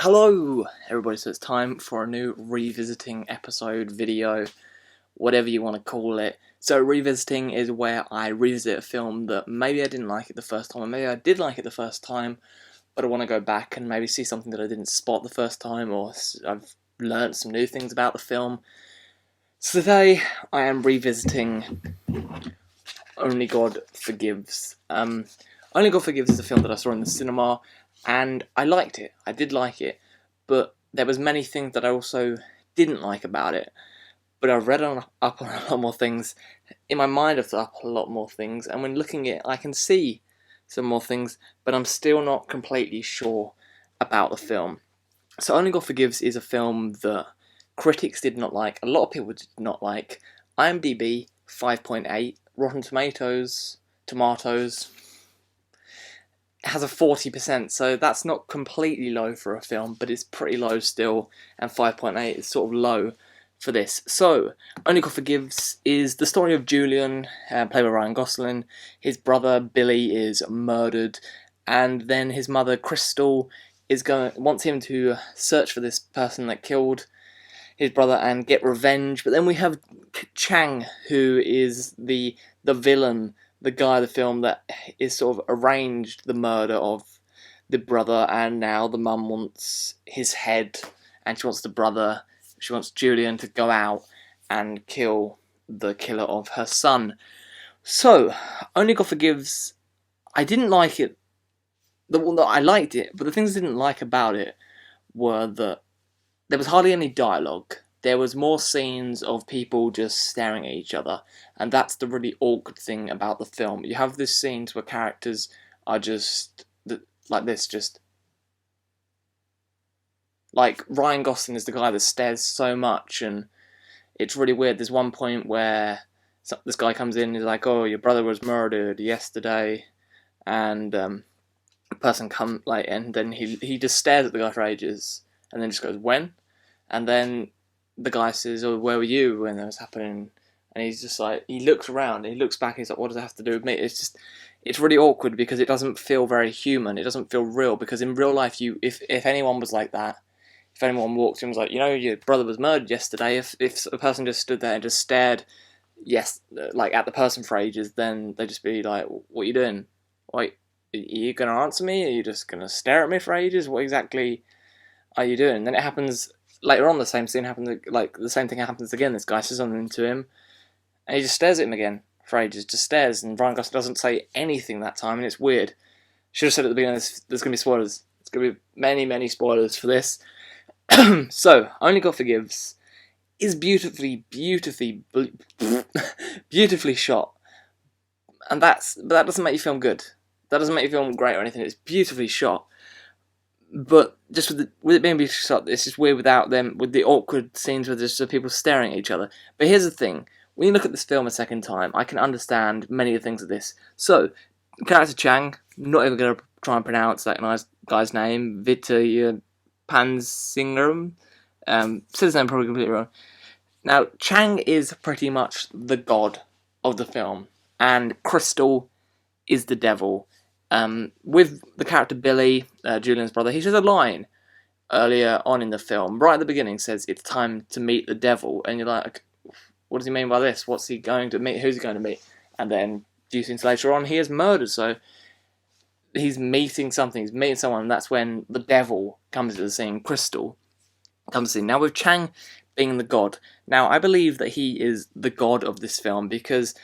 Hello everybody, so it's time for a new revisiting episode, video, whatever you want to call it. So revisiting is where I revisit a film that maybe I didn't like it the first time, or maybe I did like it the first time, but I want to go back and maybe see something that I didn't spot the first time, or I've learnt some new things about the film. So today I am revisiting Only God Forgives. Only God Forgives is a film that I saw in the cinema, and I liked it. I did like it, but there was many things that I also didn't like about it. But I've read up on a lot more things. In my mind, I've up a lot more things, and when looking at it, I can see some more things, but I'm still not completely sure about the film. So Only God Forgives is a film that critics did not like, a lot of people did not like. IMDb 5.8, Rotten Tomatoes has a 40%, so that's not completely low for a film, but it's pretty low still, and 5.8 is sort of low for this. So, Only God Forgives is the story of Julian, played by Ryan Gosling. His brother Billy is murdered, and then his mother Crystal wants him to search for this person that killed his brother and get revenge. But then we have Chang, who is the villain, the guy of the film that is sort of arranged the murder of the brother, and now the mum wants his head, and she wants Julian to go out and kill the killer of her son. So, Only God Forgives, I didn't like it. I liked it, but the things I didn't like about it were that there was hardly any dialogue. There was more scenes of people just staring at each other, and that's the really awkward thing about the film. You have these scenes where characters are just like this, just like Ryan Gosling is the guy that stares so much, and it's really weird. There's one point where this guy comes in and he's like, "Oh, your brother was murdered yesterday," and a person and then he just stares at the guy for ages, and then just goes, "When?" And then the guy says, "Oh, where were you when that was happening?" And he's just like, he looks around, and he looks back, and he's like, "What does that have to do with me?" It's really awkward because it doesn't feel very human. It doesn't feel real, because in real life, if anyone was like that, if anyone walked in and was like, your brother was murdered yesterday, if a person just stood there and just stared, like at the person for ages, then they'd just be like, "What are you doing? Like, are you gonna answer me? Are you just gonna stare at me for ages? What exactly are you doing?" And then it happens later on. The same thing happens again. This guy says something to him, and he just stares at him again for ages. Just stares, and Ryan Gosling doesn't say anything that time, and it's weird. Should have said at the beginning, there's going to be spoilers. There's going to be many, many spoilers for this. So, Only God Forgives is beautifully shot, and that doesn't make you feel good. That doesn't make you feel great or anything. It's beautifully shot, but just with it being beautifully shot, it's just weird with the awkward scenes where there's just people staring at each other. But here's the thing: when you look at this film a second time, I can understand many of the things of this. So, character Chang, not even going to try and pronounce that nice guy's name, Vita Pansingaram. Said his name probably completely wrong. Now, Chang is pretty much the god of the film, and Crystal is the devil. With the character Billy, Julian's brother, he says a line earlier on in the film, right at the beginning, says, "It's time to meet the devil," and you're like, what does he mean by this? What's he going to meet? Who's he going to meet? And then, a few scenes later on, he is murdered, so he's meeting something, he's meeting someone, and that's when the devil comes into the scene, Crystal comes in. Now, with Chang being the god, now I believe that he is the god of this film, because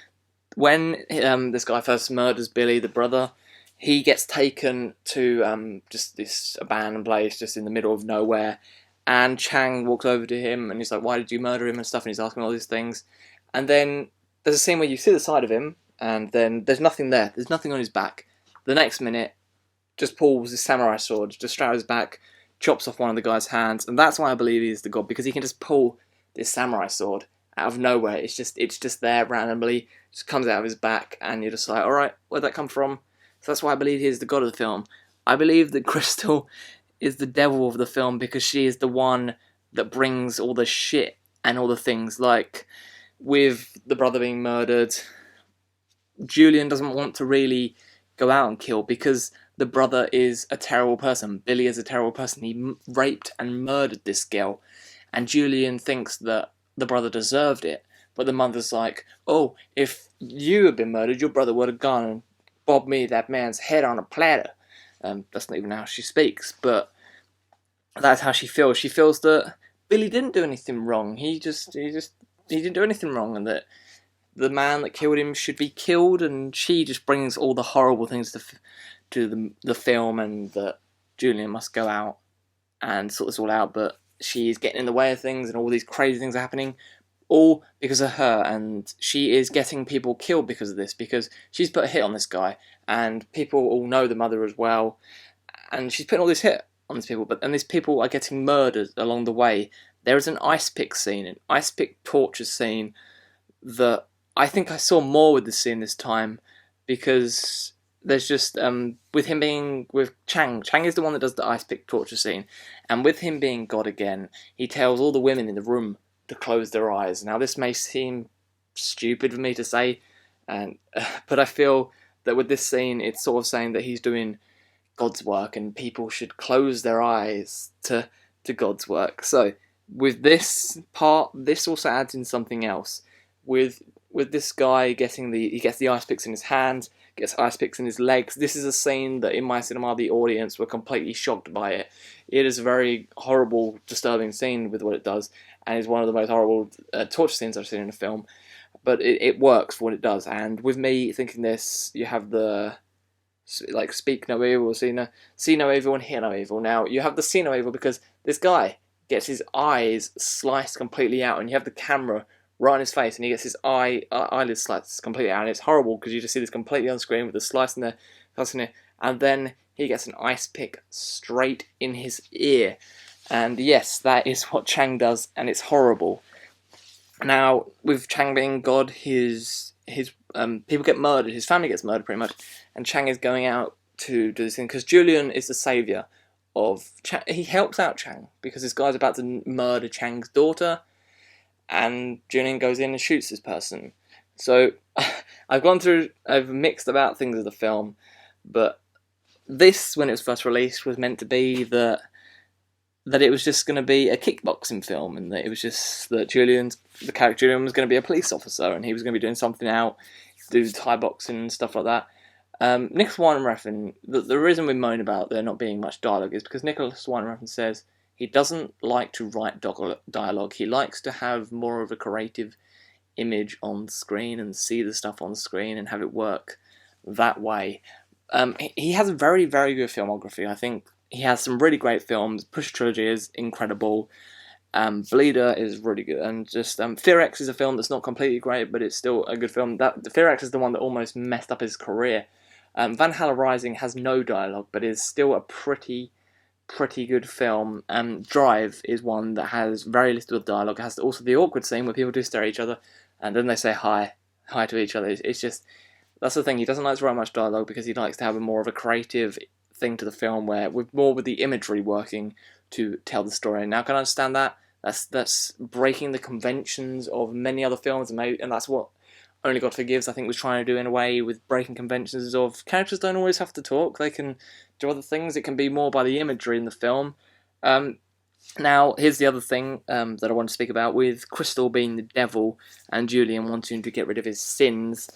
when this guy first murders Billy, the brother, he gets taken to just this abandoned place just in the middle of nowhere, and Chang walks over to him and he's like, "Why did you murder him?" and stuff, and he's asking all these things. And then there's a scene where you see the side of him, and then there's nothing there. There's nothing on his back. The next minute, just pulls his samurai sword, just straight out his back, chops off one of the guy's hands, and that's why I believe he's the god, because he can just pull this samurai sword out of nowhere. It's just there randomly, just comes out of his back, and you're just like, alright, where'd that come from? So that's why I believe he is the god of the film. I believe that Crystal is the devil of the film, because she is the one that brings all the shit and all the things, like with the brother being murdered, Julian doesn't want to really go out and kill, because the brother is a terrible person. Billy is a terrible person. He raped and murdered this girl, and Julian thinks that the brother deserved it. But the mother's like, oh, if you had been murdered, your brother would have gone and bobbed me that man's head on a platter. That's not even how she speaks, but that's how she feels. She feels that Billy didn't do anything wrong. He didn't do anything wrong, and that the man that killed him should be killed. And she just brings all the horrible things to the film, and that Julian must go out and sort this all out. But she's getting in the way of things, and all these crazy things are happening, all because of her. And she is getting people killed because of this, because she's put a hit on this guy, and people all know the mother as well, and she's putting all this hit on these people. And these people are getting murdered along the way. There is an ice pick scene, an ice pick torture scene, that I think I saw more with the scene this time, because there's just with him being with Chang. Chang is the one that does the ice pick torture scene, and with him being God again, he tells all the women in the room to close their eyes. Now this may seem stupid for me to say, and but I feel that with this scene, it's sort of saying that he's doing God's work, and people should close their eyes to God's work. So with this part, this also adds in something else. With this guy he gets the ice picks in his hands, gets ice picks in his legs. This is a scene that in my cinema the audience were completely shocked by it. It is a very horrible, disturbing scene with what it does, and is one of the most horrible torture scenes I've seen in a film. But it works for what it does. And with me thinking this, you have the like speak no evil, see no evil, and hear no evil. Now you have the see no evil because this guy gets his eyes sliced completely out, and you have the camera right on his face, and he gets his eyelid sliced completely out, and it's horrible because you just see this completely on screen with the slice in there, and then he gets an ice pick straight in his ear. And yes, that is what Chang does, and it's horrible. Now, with Chang being God, his people get murdered, his family gets murdered pretty much, and Chang is going out to do this thing, because Julian is the saviour of Chang. He helps out Chang, because this guy's about to murder Chang's daughter, and Julian goes in and shoots this person. So, I've mixed about things of the film, but this, when it was first released, was meant to be that it was just going to be a kickboxing film, and that it was just that the character Julian was going to be a police officer, and he was going to be doing something out, do Thai boxing and stuff like that. Nicholas Winding Refn, the reason we moan about there not being much dialogue is because Nicholas Winding Refn says he doesn't like to write dialogue. He likes to have more of a creative image on screen and see the stuff on screen and have it work that way. He has a very, very good filmography. I think he has some really great films. Push Trilogy is incredible. Bleeder is really good, and just Fear X is a film that's not completely great, but it's still a good film. The Fear X is the one that almost messed up his career. Van Halen Rising has no dialogue, but is still a pretty good film. Drive is one that has very little dialogue. It has also the awkward scene where people do stare at each other, and then they say hi to each other. It's just, that's the thing. He doesn't like to write much dialogue because he likes to have a more of a creative thing to the film, where with the imagery working to tell the story. Now, can I understand that? That's breaking the conventions of many other films, and that's what Only God Forgives, I think, was trying to do in a way, with breaking conventions of characters don't always have to talk. They can do other things. It can be more by the imagery in the film. Now, here's the other thing that I want to speak about, with Crystal being the devil and Julian wanting to get rid of his sins.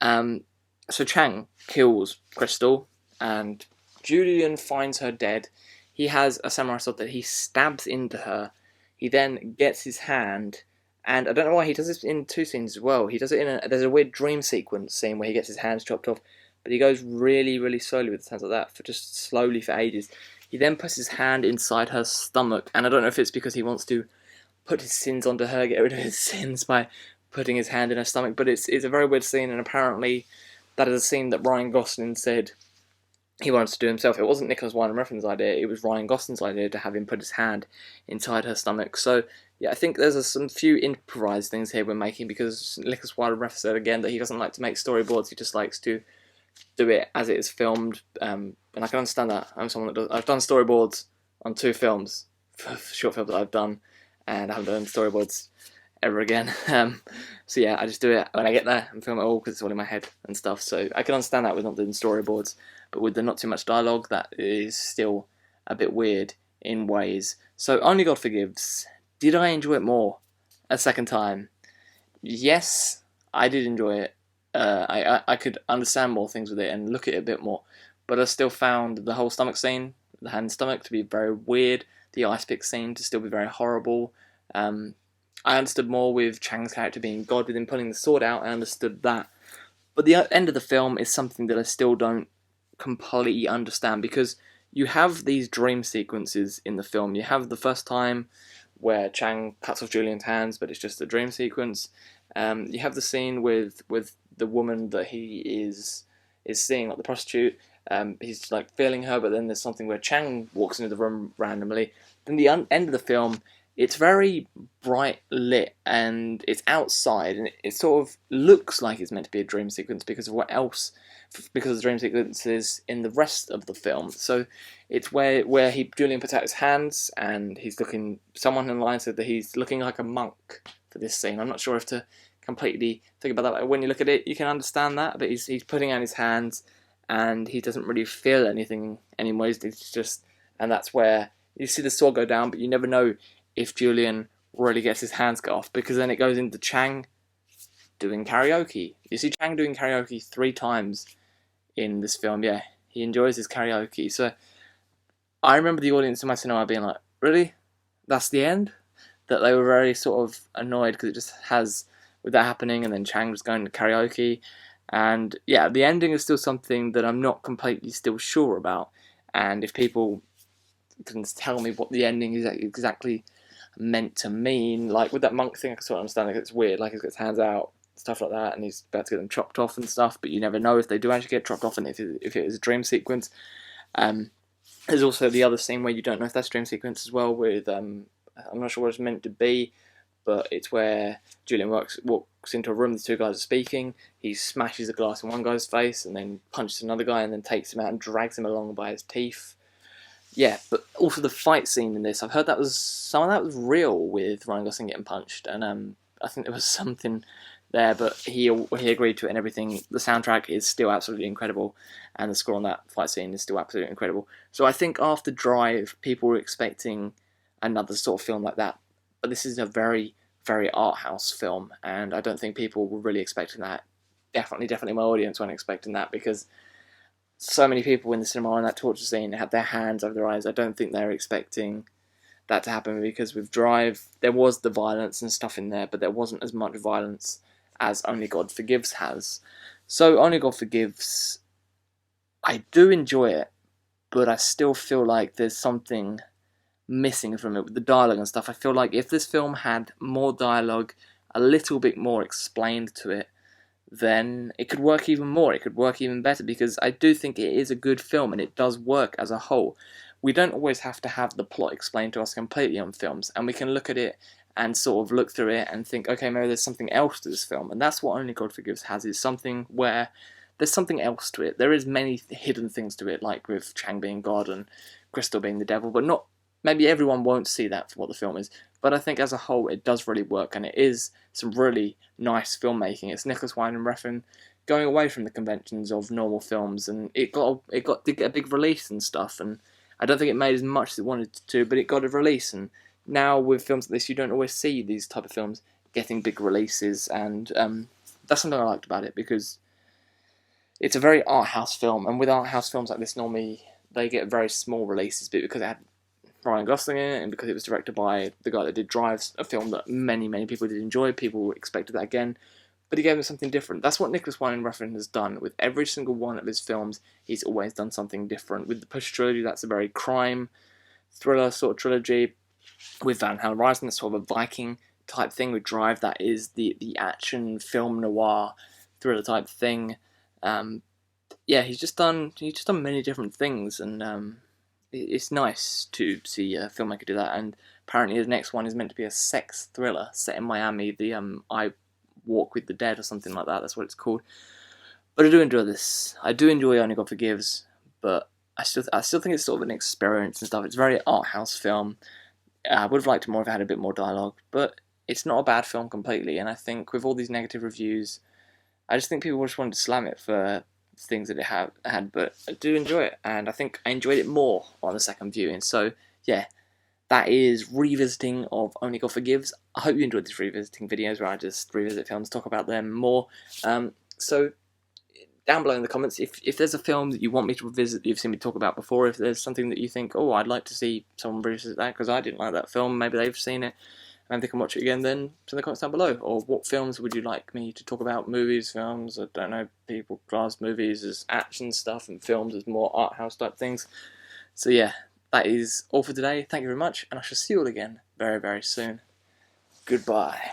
So Chang kills Crystal, and Julian finds her dead. He has a samurai sword that he stabs into her. He then gets his hand, and I don't know why he does this in two scenes as well. He does it there's a weird dream sequence scene where he gets his hands chopped off, but he goes really, really slowly with his hands like that, for just slowly for ages. He then puts his hand inside her stomach, and I don't know if it's because he wants to put his sins onto her, get rid of his sins by putting his hand in her stomach, but it's a very weird scene, and apparently that is a scene that Ryan Gosling said he wanted to do himself. It wasn't Nicholas Winding Refn's idea, it was Ryan Gosling's idea to have him put his hand inside her stomach. So, yeah, I think there's some few improvised things here we're making, because Nicholas Winding Refn said again that he doesn't like to make storyboards, he just likes to do it as it is filmed, and I can understand that. I'm someone that I've done storyboards on 2 films, short films that I've done, and I haven't done storyboards ever again. So yeah, I just do it when I get there and film it all because it's all in my head and stuff. So I can understand that with not doing storyboards, but with the not too much dialogue, that is still a bit weird in ways. So Only God Forgives. Did I enjoy it more a second time? Yes, I did enjoy it. I could understand more things with it and look at it a bit more, but I still found the whole stomach scene, the hand stomach, to be very weird. The ice pick scene to still be very horrible. Um, I understood more with Chang's character being God, with him pulling the sword out. I understood that, but the end of the film is something that I still don't completely understand, because you have these dream sequences in the film. You have the first time where Chang cuts off Julian's hands, but it's just a dream sequence. You have the scene with the woman that he is seeing, like the prostitute. He's like feeling her, but then there's something where Chang walks into the room randomly. Then the end of the film, it's very bright lit and it's outside, and it sort of looks like it's meant to be a dream sequence because of what else, because of the dream sequences in the rest of the film. So it's where Julian puts out his hands and he's looking. Someone in line said that he's looking like a monk for this scene. I'm not sure if to completely think about that. But when you look at it, you can understand that, but he's putting out his hands and he doesn't really feel anything anymore. It's just, and that's where you see the sword go down, but you never know if Julian really gets his hands cut off, because then it goes into Chang doing karaoke. You see Chang doing karaoke 3 times in this film. Yeah, he enjoys his karaoke. So I remember the audience in my cinema being like, really? That's the end? That they were very sort of annoyed because it just has, with that happening, and then Chang was going to karaoke. And yeah, the ending is still something that I'm not completely still sure about. And if people can tell me what the ending is exactly meant to mean, like with that monk thing, I can sort of understand, like it's weird, like he's got his hands out, stuff like that, and he's about to get them chopped off and stuff, but you never know if they do actually get chopped off and if it is a dream sequence. There's also the other scene where you don't know if that's a dream sequence as well, with I'm not sure what it's meant to be, but it's where Julian walks into a room, the 2 guys are speaking, he smashes a glass in one guy's face and then punches another guy and then takes him out and drags him along by his teeth. Yeah, but also the fight scene in this, I've heard that some of that was real with Ryan Gosling getting punched, and I think there was something there, but he agreed to it and everything. The soundtrack is still absolutely incredible, and the score on that fight scene is still absolutely incredible. So I think after Drive, people were expecting another sort of film like that, but this is a very, very art house film, and I don't think people were really expecting that. Definitely my audience weren't expecting that, because so many people in the cinema on that torture scene had their hands over their eyes. I don't think they're expecting that to happen, because with Drive, there was the violence and stuff in there, but there wasn't as much violence as Only God Forgives has. So Only God Forgives, I do enjoy it, but I still feel like there's something missing from it with the dialogue and stuff. I feel like if this film had more dialogue, a little bit more explained to it, then it could work even more, it could work even better, because I do think it is a good film and it does work as a whole. We don't always have to have the plot explained to us completely on films, and we can look at it and sort of look through it and think, okay, maybe there's something else to this film, and that's what Only God Forgives has, is something where there's something else to it. There is many hidden things to it, like with Chang being God and Crystal being the devil, but not, maybe everyone won't see that for what the film is, but I think as a whole it does really work, and it is some really nice filmmaking. It's Nicholas Winding Refn going away from the conventions of normal films, and it got to get a big release and stuff, and I don't think it made as much as it wanted to, but it got a release. And now with films like this, you don't always see these type of films getting big releases, and that's something I liked about it, because it's a very art house film, and with art house films like this, normally they get very small releases, but because it had Ryan Gosling in it, and because it was directed by the guy that did Drive, a film that many people did enjoy, people expected that again, but he gave them something different. That's what Nicholas Winding Refn has done with every single one of his films. He's always done something different. With the Push trilogy, that's a very crime thriller sort of trilogy. With Van Halen Rising, that's sort of a Viking type thing. With Drive, that is the action film noir thriller type thing. Yeah, he's just done many different things, and it's nice to see a filmmaker do that. And apparently his next one is meant to be a sex thriller set in Miami, the I Walk with the Dead or something like that, that's what it's called. But I do enjoy this. I do enjoy Only God Forgives, but I still think it's sort of an experience and stuff. It's a very art house film. I would have liked more if it had a bit more dialogue, but it's not a bad film completely, and I think with all these negative reviews, I just think people just wanted to slam it for things that it had, but I do enjoy it, and I think I enjoyed it more on the second viewing. So yeah, that is revisiting of Only God Forgives. I hope you enjoyed these revisiting videos where I just revisit films, talk about them more. So down below in the comments, if there's a film that you want me to revisit that you've seen me talk about before, if there's something that you think, oh, I'd like to see someone revisit that because I didn't like that film, maybe they've seen it and they can watch it again, then put in the comments down below. Or what films would you like me to talk about? Movies, films, I don't know, people class movies as action stuff and films as more art house type things. So yeah, that is all for today. Thank you very much, and I shall see you all again very, very soon. Goodbye.